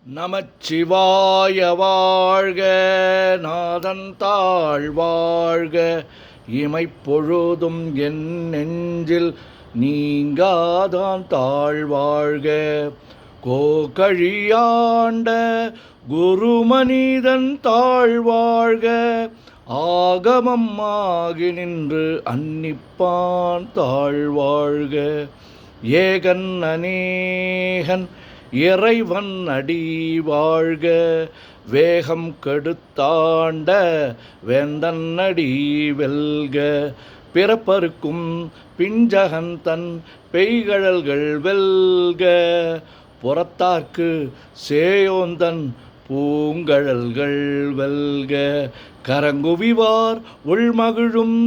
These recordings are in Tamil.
நமச்சிவாய வாழ்க, நாதன் தாழ் வாழ்க, இமைப்பொழுதும் என் நெஞ்சில் நீங்காதான் தாழ் வாழ்க. கோகழியாண்ட குருமனிதன் தாழ் வாழ்க, ஆகமம் ஆகி நின்று அன்னிப்பான் தாழ் வாழ்க. ஏகன் அநேகன் இறைவன் அடி வாழ்க, வேகம் கெடுத்தாண்ட வேந்தன் அடி வெல்க. பிறப்பருக்கும் பிஞ்சகன் தன் பெய்கழல்கள் வெல்க, புறத்தார்க்கு சேயோந்தன் பூங்கழல்கள் வெல்க. கரங்குவிவார் உள்மகிழும்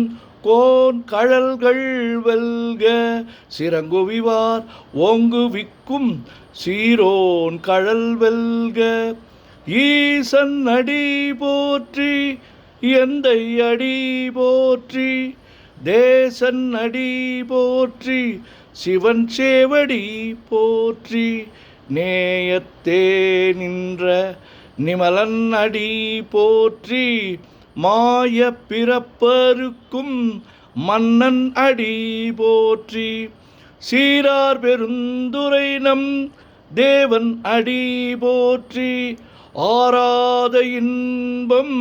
கோன் கழல்கள் வெல்க, சிறங்குவிவார் ஓங்குவிக்கும் சீரோன் கழல் வெல்க. ஈசன் அடி போற்றி, எந்தை அடி போற்றி, தேசன் அடி போற்றி, சிவன் சேவடி போற்றி. நேயத்தே நின்ற நிமலன் அடி போற்றி, மாய பிறப்பருக்கும் மன்னன் அடி போற்றி. சீரார் பெருந்துரை நம் தேவன் அடி போற்றி, ஆராத இன்பம்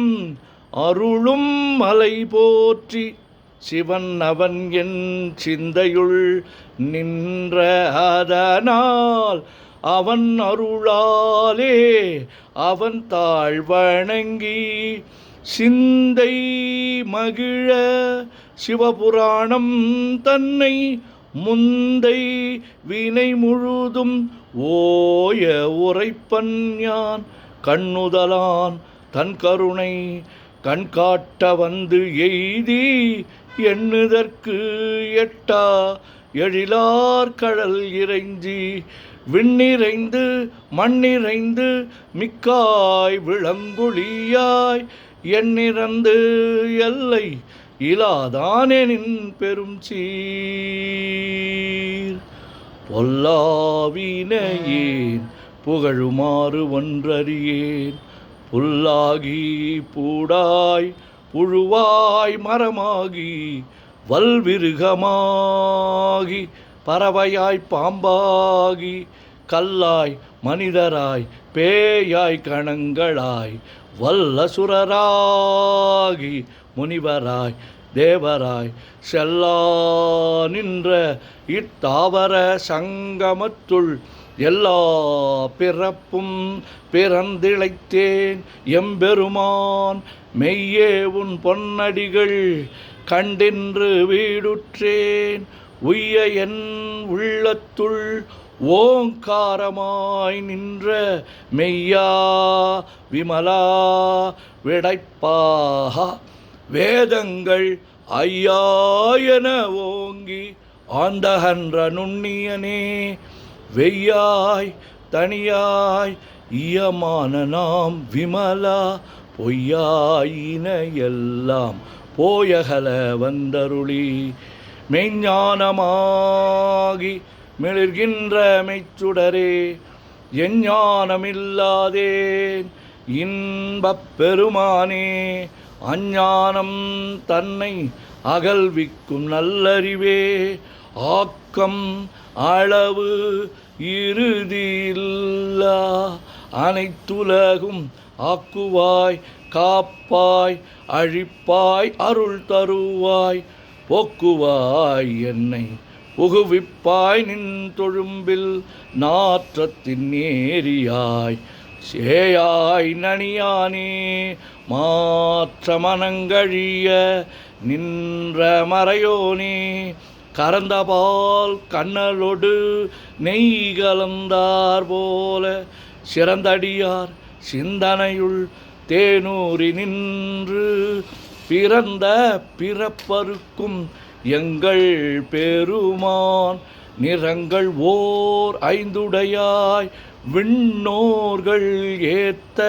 அருளும் மலை போற்றி. சிவன் அவன் என் சிந்தையுள் நின்ற அதனால், அவன் அருளாலே அவன் தாழ் வணங்கி சிந்தை மகிழ சிவபுராணம் தன்னை முந்தை வினை முழுதும் ஓய உரைப்பன் யான். கண்ணுதலான் தன் கருணை கண்காட்ட வந்து எய்தி, எண்ணுதற்கு எட்டா எழிலார் கடல் இறைஞ்சி, விண்ணிறைந்து மண்ணிறைந்து மிக்காய் விளங்குழியாய், எண்ணிறந்து எல்லை இலாதானெனின் பெரும் சீர். பொல்லாவினையேன் புகழுமாறு ஒன்றறியேன், புல்லாகி பூடாய் புழுவாய் மரமாகி வல்விருகமாகி பறவையாய் பாம்பாகி கல்லாய் மனிதராய் பேயாய் கணங்களாய் வல்லசுரராகி முனிவராய் தேவராய் செல்லா நின்ற இத்தாவர சங்கமத்துள் எல்லா பிறப்பும் பிறந்திழைத்தேன் எம்பெருமான். மெய்யே உன் பொன்னடிகள் கண்டின்று வீடுற்றேன், உய்ய என் உள்ளத்துள் ஓங்காரமாய் நின்ற மெய்யா விமலா விடைப்பாக. வேதங்கள் ஐயா என ஓங்கி ஆண்டகன்ற நுண்ணியனே, வெய்யாய் தனியாய் ஈயமான நாம் விமலா, பொய்யாயின எல்லாம் போயகல வந்தருளி. மெய்ஞானமாகி மிளிர்கின்ற மெய்ச்சுடரே, எஞ்ஞானமில்லாதேன் இன்பப் பெருமானே. அஞ்ஞானம் தன்னை அகல்விக்கும் நல்லறிவே, ஆக்கம் அளவு இறுதியில்லா அனைத்துலகும் ஆக்குவாய் காப்பாய் அழிப்பாய் அருள் தருவாய், போக்குவாய் என்னை புகுவிப்பாய் நின் தொழும்பில் நாற்றத்தின் நேரியாய். சேயாய் நனியானே மாற்ற மனங்கழிய நின்ற மறையோனே, கறந்தபால் கண்ணலொடு நெய் கலந்தார் போல சிறந்தடியார் சிந்தனையுள் தேனூரி நின்று, பிறந்த பிறப்பருக்கும் எங்கள் பெருமான். நிறங்கள் ஓர் ஐந்துடையாய் விண்ணோர்கள் ஏத்த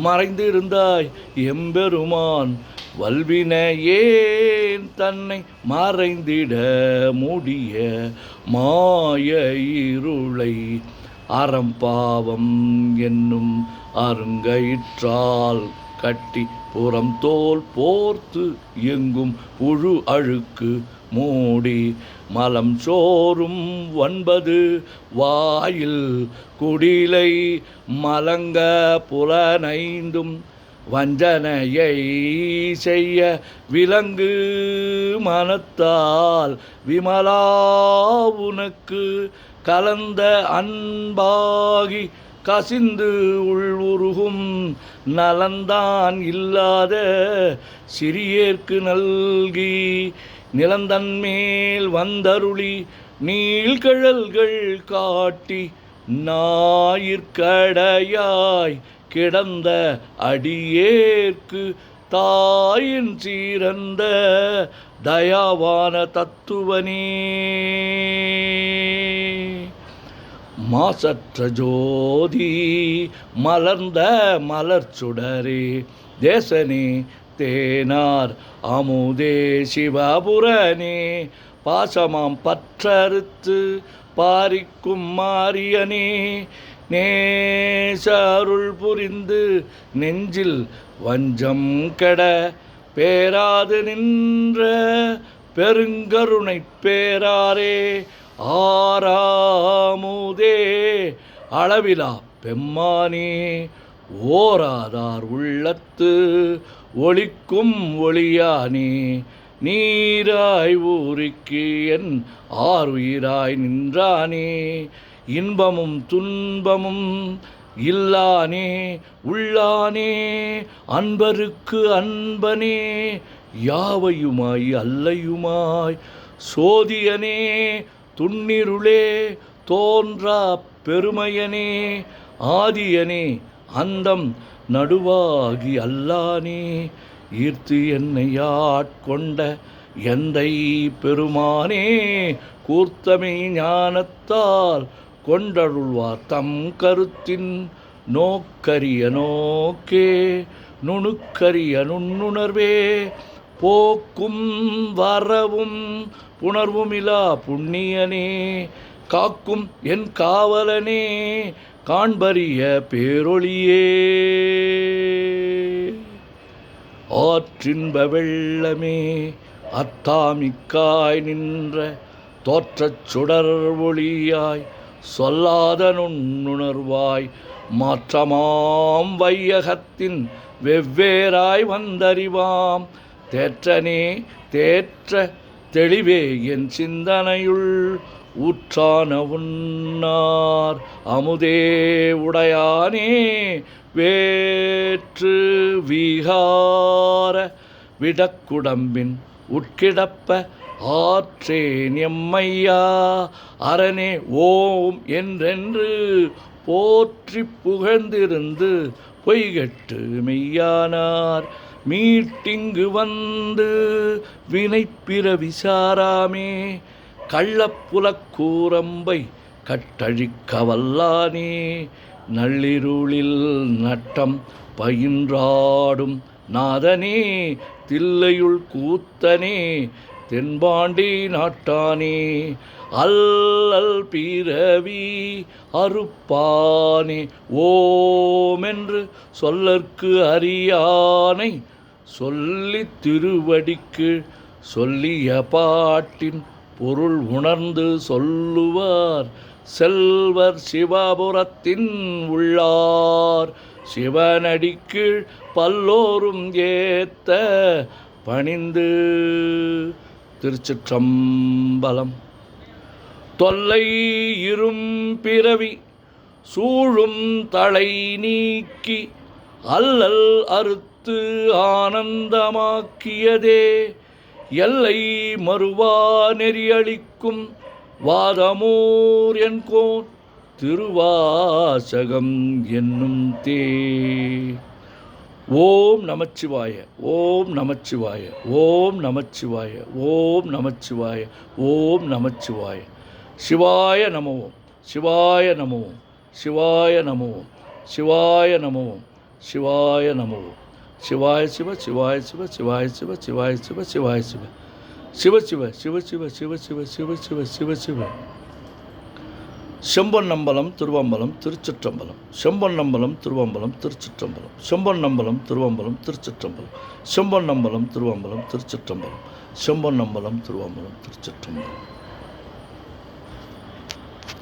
மறைந்திருந்தாய் எம்பெருமான். வல்வினையேன் தன்னை மறைந்திட முடிய மாய இருளை அறம்பாவம் என்னும் அருங்கயிற்றால் கட்டி புறம் தோல் போர்த்து எங்கும் புழு அழுக்கு மூடி மலம் சோறும் 9 வாயில் குடிலை மலங்க புலனைந்தும் வஞ்சனையை செய்ய விலங்கு மனத்தால் விமலா உனக்கு கலந்த அன்பாகி கசிந்து உள்வுருகும் நலந்தான் இல்லாத சிறியேற்கு நல்கி நிலந்தன்மேல் வந்தருளி நீள்கழல்கள் காட்டி ஞாயிற்கடையாய் கிடந்த அடியேற்கு தாயின் சீரந்த தயாவான தத்துவனே மாசற்ற ஜோதி மலர்ந்த மலர்ச்சுடரே தேசனே தேனார் அமுதே சிவபுரனே பாசமாம் பற்றறுத்து பாரிக்கும் மாரியனே நேச அருள் புரிந்து நெஞ்சில் வஞ்சம் கெட பேராது நின்ற பெருங்கருணை பேராரே ஆறாமுதே அளவிலா பெம்மானே ஓராதார் உள்ளத்து ஒளிக்கும் ஒளியானே நீராய் ஊருக்கு என் ஆறுயிராய் நின்றானே இன்பமும் துன்பமும் இல்லானே உள்ளானே அன்பருக்கு அன்பனே யாவையுமாய் அல்லையுமாய் சோதியனே துன்னிருளே தோன்றா பெருமையனே ஆதியனே அந்தம் நடுவாகி அல்லானே ஈர்த்து என்னை ஆட்கொண்ட எந்தை பெருமானே கூர்த்தமை ஞானத்தால் கொண்டருள்வார் தம் கருத்தின் நோக்கரிய நோக்கே நுணுக்கரிய நுண்ணுணர்வே போக்கும் வரவும் புணர்வுமிலா புண்ணியனே காக்கும் என் காவலனே காண்பரிய பேரொளியே ஆற்றின்ப வெள்ளமே அத்தாமிக்காய் நின்ற தோற்றச் சுடர் ஒளியாய் சொல்லாத நுண்ணுணர்வாய் மாற்றமாம் வையகத்தின் வெவ்வேறாய் வந்தறிவாம் தேற்றனே தேற்ற தெளிவே என் சிந்தனையுள் ஊற்றான உன்னார் அமுதே உடையானே வேற்று விகார விடக்குடம்பின் உட்கிடப்ப ஆற்றேன் எம்மையா அரணே ஓம் என்றென்று போற்றி புகழ்ந்திருந்து பொய்கட்டு மெய்யானார் மீட்டிங்கு வந்து வினைப்பிற விசாராமே கள்ளப்புலக்கூரம்பை கட்டழிக்க வல்லானே நள்ளிருளில் நட்டம் பயின்றாடும் நாதனே தில்லையுள் கூத்தனே தென்பாண்டி நாட்டானே அல்லல் பிறவி அறுப்பானே ஓமென்று சொல்லற்கு அறியானை சொல்லி திருவடிக்கு சொல்லிய பாட்டின் பொருள் உணர்ந்து சொல்லுவார் செல்வர் சிவபுரத்தின் உள்ளார் சிவனடிக்கு பல்லோரும் ஏத்த பணிந்து. திருச்சிற்றம்பலம். தொல்லை இரும் பிறவி சூழும் தலை நீக்கி அல்லல் அறுத்து ஆனந்தமாக்கியதே எல்லை மறுவா நெறியளிக்கும் வாதமூர் என்கோன் திருவாசகம் என்னும் தே. ஓம் நமச்சிவாய, ஓம் நமச்சிவாய, ஓம் நமச்சிவாய, ஓம் நமச்சிவாய, ஓம் நமச்சிவாய. சிவாய நமவோம், சிவாய நமவோம், சிவாய நமவோம், சிவாய நமவோம், சிவாய நமவோம். சிவாய சிவ, சிவாய சிவ, சிவாய சிவ, சிவாய சிவ, சிவாய சிவ, சிவ சிவ, சிவ சிவ, சிவ சிவ, சிவ சிவ, சிவ சிவ. செம்பொன்னம்பலம் திருவம்பலம் திருச்சிற்றம்பலம். செம்பொன்னம்பலம் திருவம்பலம் திருச்சிற்றம்பலம். செம்பொன்னம்பலம் திருவம்பலம் திருச்சிற்றம்பலம். செம்பொன்னம்பலம் திருவம்பலம் திருச்சிற்றம்பலம். செம்பொன்னம்பலம் திருவம்பலம் திருச்சிற்றம்பலம்.